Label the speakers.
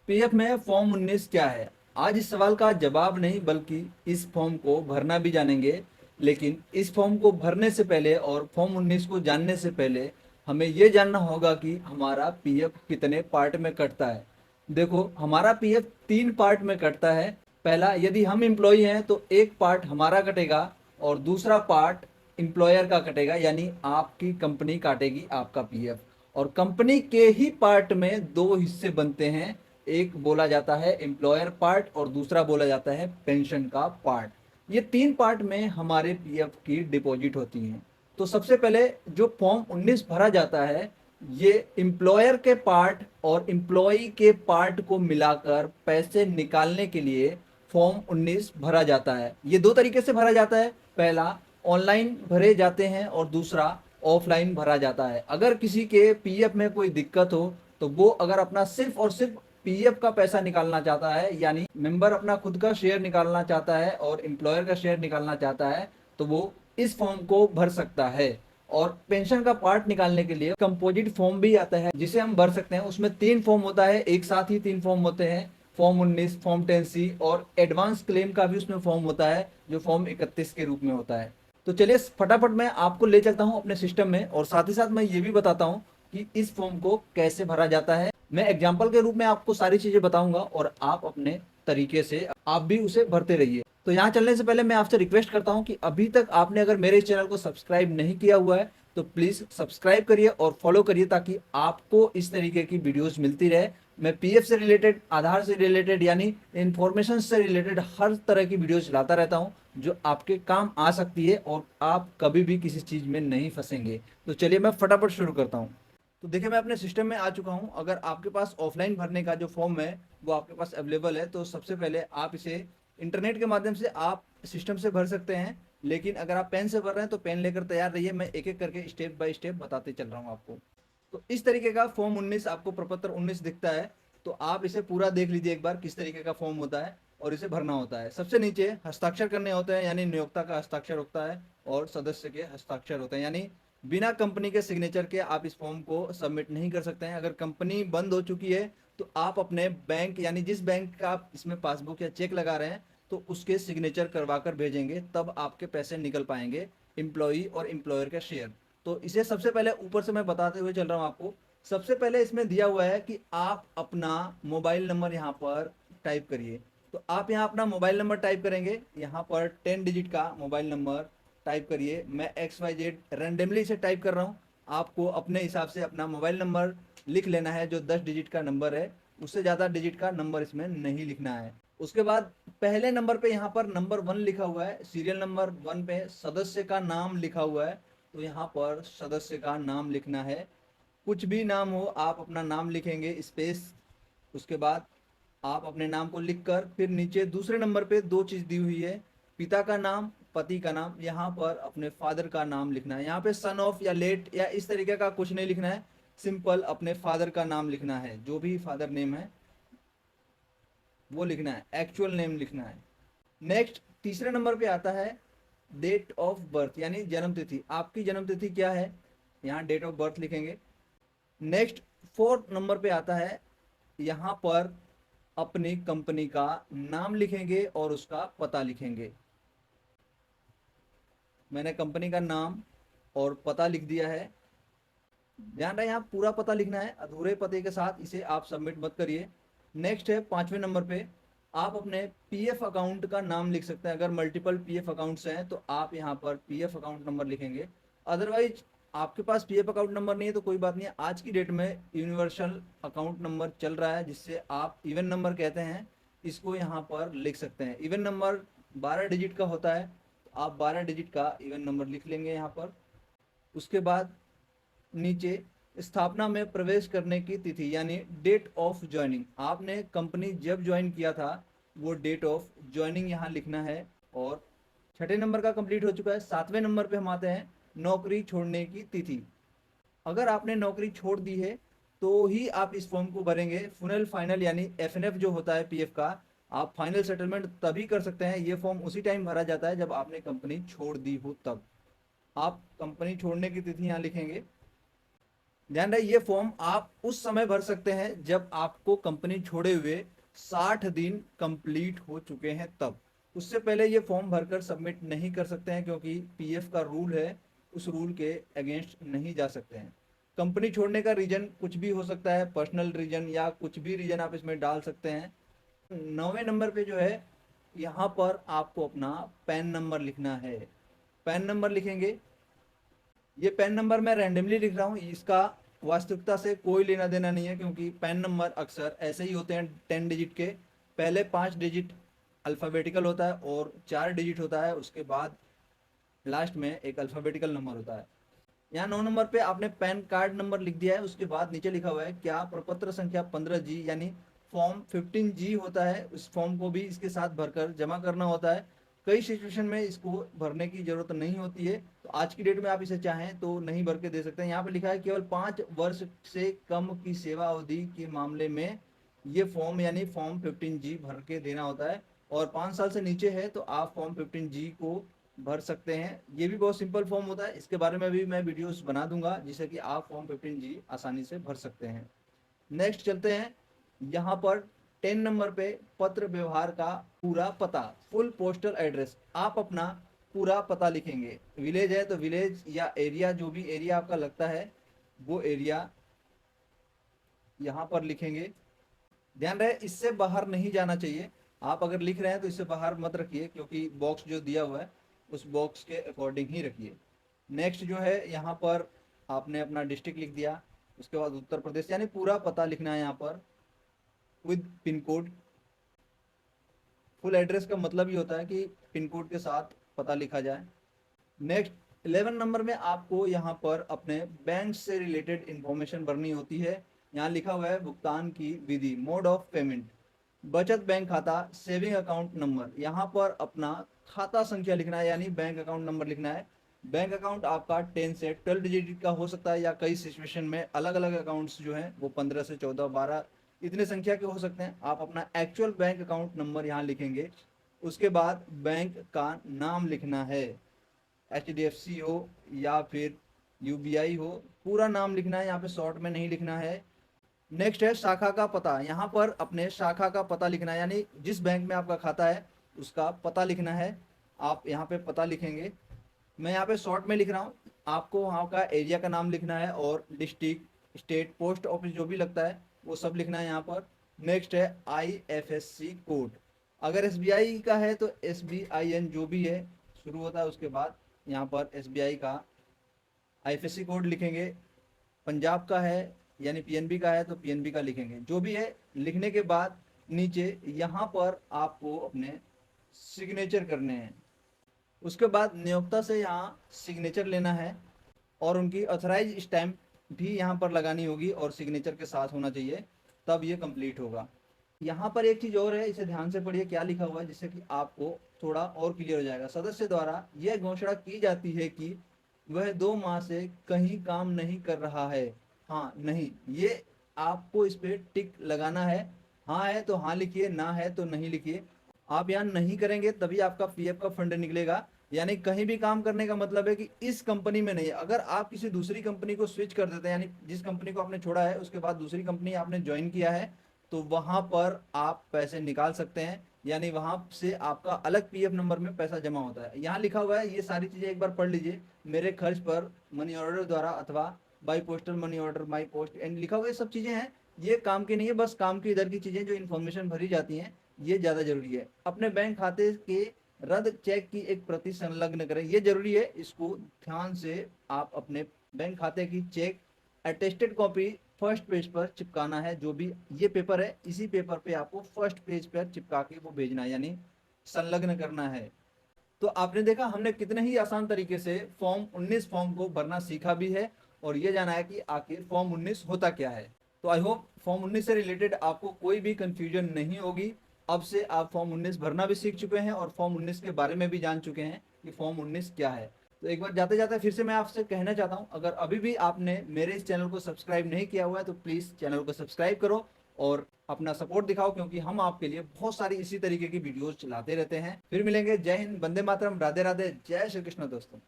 Speaker 1: PF में form 19 क्या है? आज इस सवाल का जवाब नहीं बल्कि इस फॉर्म को भरना भी जानेंगे। लेकिन इस फॉर्म को भरने से पहले और फॉर्म 19 को जानने से पहले हमें ये जानना होगा कि हमारा पीएफ कितने पार्ट में कटता है। देखो, हमारा पीएफ 3 पार्ट में कटता है। पहला, यदि हम एम्प्लॉई हैं तो एक पार्ट हमारा कटेगा और दूसरा पार्ट एम्प्लॉयर का कटेगा, यानी आपकी कंपनी काटेगी आपका पीएफ। और कंपनी के ही पार्ट में दो हिस्से बनते हैं, एक बोला जाता है एम्प्लॉयर पार्ट और दूसरा बोला जाता है पेंशन का पार्ट। ये 3 पार्ट में हमारे पीएफ की डिपॉजिट होती है। तो सबसे पहले जो फॉर्म 19 भरा जाता है, ये एम्प्लॉयर के पार्ट और एम्प्लॉई के पार्ट को मिलाकर पैसे निकालने के लिए फॉर्म 19 भरा जाता है। ये दो तरीके से भरा जाता है, पहला ऑनलाइन भरे जाते हैं और दूसरा ऑफलाइन भरा जाता है। अगर किसी के पीएफ में कोई दिक्कत हो तो वो अगर अपना सिर्फ और सिर्फ पीएफ का पैसा निकालना चाहता है, यानी मेंबर अपना खुद का शेयर निकालना चाहता है और एम्प्लॉयर का शेयर निकालना चाहता है, तो वो इस फॉर्म को भर सकता है। और पेंशन का पार्ट निकालने के लिए कंपोजिट फॉर्म भी आता है जिसे हम भर सकते हैं। उसमें 3 फॉर्म होता है, एक साथ ही 3 फॉर्म होते हैं, फॉर्म 19, फॉर्म 10C और एडवांस क्लेम का भी उसमें फॉर्म होता है जो फॉर्म 31 के रूप में होता है। तो चलिए फटाफट मैं आपको ले चलता हूं अपने सिस्टम में और साथ ही साथ मैं ये भी बताता हूं कि इस फॉर्म को कैसे भरा जाता है। मैं एग्जाम्पल के रूप में आपको सारी चीजें बताऊंगा और आप अपने तरीके से आप भी उसे भरते रहिए। तो यहाँ चलने से पहले मैं आपसे रिक्वेस्ट करता हूँ कि अभी तक आपने अगर मेरे चैनल को सब्सक्राइब नहीं किया हुआ है तो प्लीज सब्सक्राइब करिए और फॉलो करिए ताकि आपको इस तरीके की वीडियोस मिलती रहे। मैं पीएफ से रिलेटेड, आधार से रिलेटेड, यानी इंफॉर्मेशन से रिलेटेड हर तरह की वीडियोस लाता रहता हूँ जो आपके काम आ सकती है और आप कभी भी किसी चीज में नहीं फंसेंगे। तो चलिए मैं फटाफट शुरू करता हूँ। तो देखिए, मैं अपने सिस्टम में आ चुका हूँ। अगर आपके पास ऑफलाइन भरने का जो फॉर्म है वो आपके पास अवेलेबल है तो सबसे पहले आप इसे इंटरनेट के माध्यम से आप सिस्टम से भर सकते हैं। लेकिन अगर आप पेन से भर रहे हैं तो पेन लेकर तैयार रहिए, मैं एक एक करके स्टेप बाय स्टेप बताते चल रहा हूँ आपको। तो इस तरीके का फॉर्म 19 आपको प्रपत्र 19 दिखता है। तो आप इसे पूरा देख लीजिए एक बार किस तरीके का फॉर्म होता है और इसे भरना होता है। सबसे नीचे हस्ताक्षर करने होते हैं, यानी नियोक्ता का हस्ताक्षर होता है और सदस्य के हस्ताक्षर होते हैं, यानी बिना कंपनी के सिग्नेचर के आप इस फॉर्म को सबमिट नहीं कर सकते हैं। अगर कंपनी बंद हो चुकी है तो आप अपने बैंक, यानी जिस बैंक का आप इसमें पासबुक या चेक लगा रहे हैं, तो उसके सिग्नेचर करवा कर भेजेंगे, तब आपके पैसे निकल पाएंगे, एम्प्लॉई और एम्प्लॉयर का शेयर। तो इसे सबसे पहले ऊपर से मैं बताते हुए चल रहा हूँ आपको। सबसे पहले इसमें दिया हुआ है कि आप अपना मोबाइल नंबर यहाँ पर टाइप करिए। तो आप यहाँ अपना मोबाइल नंबर टाइप करेंगे, यहाँ पर 10 डिजिट का मोबाइल नंबर टाइप करिए। मैं XYZ रैंडमली से टाइप कर रहा हूँ, आपको अपने हिसाब से अपना मोबाइल नंबर लिख लेना है जो 10 डिजिट का नंबर है, उससे ज़्यादा डिजिट का नंबर इसमें नहीं लिखना है। उसके बाद पहले नंबर पे यहाँ पर नंबर 1 लिखा हुआ है, सीरियल नंबर 1 पे सदस्य का नाम लिखा हुआ है, तो यहाँ पर सदस्य का नाम लिखना है। कुछ भी नाम हो आप अपना नाम लिखेंगे, स्पेस। उसके बाद आप अपने नाम को लिखकर फिर नीचे दूसरे नंबर पे दो चीज दी हुई है, पिता का नाम, पति का नाम। यहाँ पर अपने फादर का नाम लिखना है। यहाँ पे सन ऑफ या लेट या इस तरीके का कुछ नहीं लिखना है, सिंपल अपने फादर का नाम लिखना है, जो भी फादर नेम है वो लिखना है, एक्चुअल नेम लिखना है। नेक्स्ट तीसरे नंबर पे आता है डेट ऑफ बर्थ, यानी जन्म तिथि। आपकी जन्म तिथि क्या है, यहाँ डेट ऑफ बर्थ लिखेंगे। नेक्स्ट फोर्थ नंबर पे आता है, यहाँ पर अपनी कंपनी का नाम लिखेंगे और उसका पता लिखेंगे। मैंने कंपनी का नाम और पता लिख दिया है। ध्यान रहे यहाँ पूरा पता लिखना है, अधूरे पते के साथ इसे आप सबमिट मत करिए। नेक्स्ट है 5वें नंबर पे, आप अपने पीएफ अकाउंट का नाम लिख सकते हैं। अगर मल्टीपल पीएफ अकाउंट्स हैं तो आप यहाँ पर पीएफ अकाउंट नंबर लिखेंगे। अदरवाइज आपके पास पीएफ अकाउंट नंबर नहीं है तो कोई बात नहीं है, आज की डेट में यूनिवर्सल अकाउंट नंबर चल रहा है जिससे आप इवन नंबर कहते हैं, इसको यहाँ पर लिख सकते हैं। इवन नंबर 12 डिजिट का होता है, तो आप 12 डिजिट का इवन नंबर लिख लेंगे यहाँ पर। उसके बाद नीचे स्थापना में प्रवेश करने की तिथि, यानी डेट ऑफ ज्वाइनिंग। आपने कंपनी जब ज्वाइन किया था वो डेट ऑफ ज्वाइनिंग यहाँ लिखना है। और 6ठे नंबर का कंप्लीट हो चुका है। 7वें नंबर पे हम आते हैं, नौकरी छोड़ने की तिथि। अगर आपने नौकरी छोड़ दी है तो ही आप इस फॉर्म को भरेंगे। फुनल फाइनल यानी एफएनएफ जो होता है पीएफ का, आप फाइनल सेटलमेंट तभी कर सकते हैं। ये फॉर्म उसी टाइम भरा जाता है जब आपने कंपनी छोड़ दी हो, तब आप कंपनी छोड़ने की तिथि यहाँ लिखेंगे। ध्यान रहे ये फॉर्म आप उस समय भर सकते हैं जब आपको कंपनी छोड़े हुए 60 दिन कंप्लीट हो चुके हैं तब। उससे पहले ये फॉर्म भरकर सबमिट नहीं कर सकते हैं, क्योंकि पीएफ का रूल है, उस रूल के अगेंस्ट नहीं जा सकते हैं। कंपनी छोड़ने का रीजन कुछ भी हो सकता है, पर्सनल रीजन या कुछ भी रीजन आप इसमें डाल सकते हैं। 9वें नंबर पे जो है, यहाँ पर आपको अपना पैन नंबर लिखना है। पैन नंबर लिखेंगे, ये पैन नंबर मैं रैंडमली लिख रहा हूँ, इसका वास्तविकता से कोई लेना देना नहीं है, क्योंकि पैन नंबर अक्सर ऐसे ही होते हैं 10 डिजिट के। पहले 5 डिजिट अल्फ़ाबेटिकल होता है और 4 डिजिट होता है, उसके बाद लास्ट में एक अल्फ़ाबेटिकल नंबर होता है। यहाँ 9 नंबर पे आपने पैन कार्ड नंबर लिख दिया है, उसके बाद नीचे लिखा हुआ है क्या प्रपत्र संख्या 15G, यानी फॉर्म 15G होता है, उस फॉर्म को भी इसके साथ भरकर जमा करना होता है। कई सिचुएशन में इसको भरने की जरूरत नहीं होती है, तो आज की डेट में आप इसे चाहें तो नहीं भर के दे सकते हैं। यहाँ पे लिखा है केवल 5 वर्ष से कम की सेवा अवधि के मामले में ये फॉर्म यानी फॉर्म 15G भर के देना होता है, और 5 साल से नीचे है तो आप फॉर्म 15G को भर सकते हैं। ये भी बहुत सिंपल फॉर्म होता है, इसके बारे में भी मैं वीडियोस बना दूंगा जिससे कि आप फॉर्म 15G आसानी से भर सकते हैं। नेक्स्ट चलते हैं, यहाँ पर 10 नंबर पे पत्र व्यवहार का पूरा पता, फुल पोस्टल एड्रेस। आप अपना पूरा पता लिखेंगे, विलेज है तो विलेज या एरिया, जो भी एरिया आपका लगता है वो एरिया यहाँ पर लिखेंगे। ध्यान रहे इससे बाहर नहीं जाना चाहिए, आप अगर लिख रहे हैं तो इससे बाहर मत रखिए, क्योंकि बॉक्स जो दिया हुआ है उस बॉक्स के अकॉर्डिंग ही रखिए। नेक्स्ट जो है, यहाँ पर आपने अपना डिस्ट्रिक्ट लिख दिया, उसके बाद उत्तर प्रदेश, यानी पूरा पता लिखना है यहाँ पर with pin code. Full address का मतलब ही होता है कि पिन कोड के साथ पता लिखा जाए। नेक्स्ट 11 नंबर में आपको यहाँ पर अपने बैंक से रिलेटेड इंफॉर्मेशन भरनी होती है। यहाँ लिखा हुआ है भुगतान की विधि, मोड ऑफ पेमेंट, बचत बैंक खाता, सेविंग अकाउंट नंबर। यहाँ पर अपना खाता संख्या लिखना है, यानी बैंक अकाउंट नंबर लिखना है। बैंक अकाउंट आपका 10 से 12 डिजिट का हो सकता है, या कई सिचुएशन में अलग अलग अकाउंट्स जो हैं वो 15 से 14, 12 इतने संख्या के हो सकते हैं। आप अपना एक्चुअल बैंक अकाउंट नंबर यहाँ लिखेंगे। उसके बाद बैंक का नाम लिखना है, HDFC हो या फिर UBI हो, पूरा नाम लिखना है, यहाँ पे शॉर्ट में नहीं लिखना है। नेक्स्ट है शाखा का पता, यहाँ पर अपने शाखा का पता लिखना है, यानी जिस बैंक में आपका खाता है उसका पता लिखना है। आप यहाँ पे पता लिखेंगे, मैं यहाँ पे शॉर्ट में लिख रहा हूँ, आपको वहाँ का एरिया का नाम लिखना है, और डिस्ट्रिक्ट, स्टेट, पोस्ट ऑफिस जो भी लगता है वो सब लिखना है यहाँ पर। नेक्स्ट है IFSC कोड, अगर SBI का है तो SBIN जो भी है शुरू होता है, उसके बाद यहाँ पर SBI का IFSC कोड लिखेंगे। पंजाब का है यानी PNB का है तो PNB का लिखेंगे, जो भी है। लिखने के बाद नीचे यहाँ पर आपको अपने सिग्नेचर करने हैं। उसके बाद नियोक्ता से यहाँ सिग्नेचर लेना है, और उनकी ऑथराइज स्टैम्प भी यहाँ पर लगानी होगी और सिग्नेचर के साथ होना चाहिए, तब ये कंप्लीट होगा। यहाँ पर एक चीज़ और है, इसे ध्यान से पढ़िए क्या लिखा हुआ है, जिससे कि आपको थोड़ा और क्लियर हो जाएगा। सदस्य द्वारा यह घोषणा की जाती है कि वह 2 माह से कहीं काम नहीं कर रहा है। हाँ नहीं, ये आपको इस पे टिक लगाना है। हाँ है तो हाँ लिखिए, ना है तो नहीं लिखिए। आप यहाँ नहीं करेंगे तभी आपका PF का फंड निकलेगा, यानी कहीं भी काम करने का मतलब है कि इस कंपनी में नहीं। अगर आप किसी दूसरी कंपनी को स्विच कर देते हैं, यानी जिस कंपनी को आपने छोड़ा है उसके बाद दूसरी कंपनी आपने ज्वाइन किया है, तो वहां पर आप पैसे निकाल सकते हैं, यानी वहां से आपका अलग PF नंबर में पैसा जमा होता है। यहाँ लिखा हुआ है, ये सारी चीजें एक बार पढ़ लीजिए। मेरे खर्च पर मनी ऑर्डर द्वारा अथवा by postal money order, my post and लिखा हुआ, ये सब चीजें हैं, ये काम की नहीं है, बस काम की इधर की चीजें जो इन्फॉर्मेशन भरी जाती हैं ये ज्यादा जरूरी है। अपने बैंक खाते के रद्द चेक की एक प्रति संलग्न करें, ये जरूरी है, इसको ध्यान से आप अपने बैंक खाते की cheque attested copy first page पर चिपकाना है। जो भी ये पेपर है, इसी पेपर पे आपको फर्स्ट पेज पर चिपका के वो भेजना है, यानी संलग्न करना है। तो आपने देखा हमने कितने ही आसान तरीके से फॉर्म 19 फॉर्म को भरना सीखा भी है, और ये जाना है कि आखिर फॉर्म 19 होता क्या है। तो आई होप फॉर्म 19 से रिलेटेड आपको कोई भी कंफ्यूजन नहीं होगी। अब से आप फॉर्म 19 भरना भी सीख चुके हैं, और फॉर्म 19 के बारे में भी जान चुके हैं कि फॉर्म 19 क्या है। तो एक बार जाते जाते फिर से मैं आपसे कहना चाहता हूं, अगर अभी भी आपने मेरे इस चैनल को सब्सक्राइब नहीं किया हुआ है तो प्लीज़ चैनल को सब्सक्राइब करो और अपना सपोर्ट दिखाओ, क्योंकि हम आपके लिए बहुत सारी इसी तरीके की वीडियोस चलाते रहते हैं। फिर मिलेंगे। जय हिंद, वंदे मातरम, राधे राधे, जय श्री कृष्ण दोस्तों।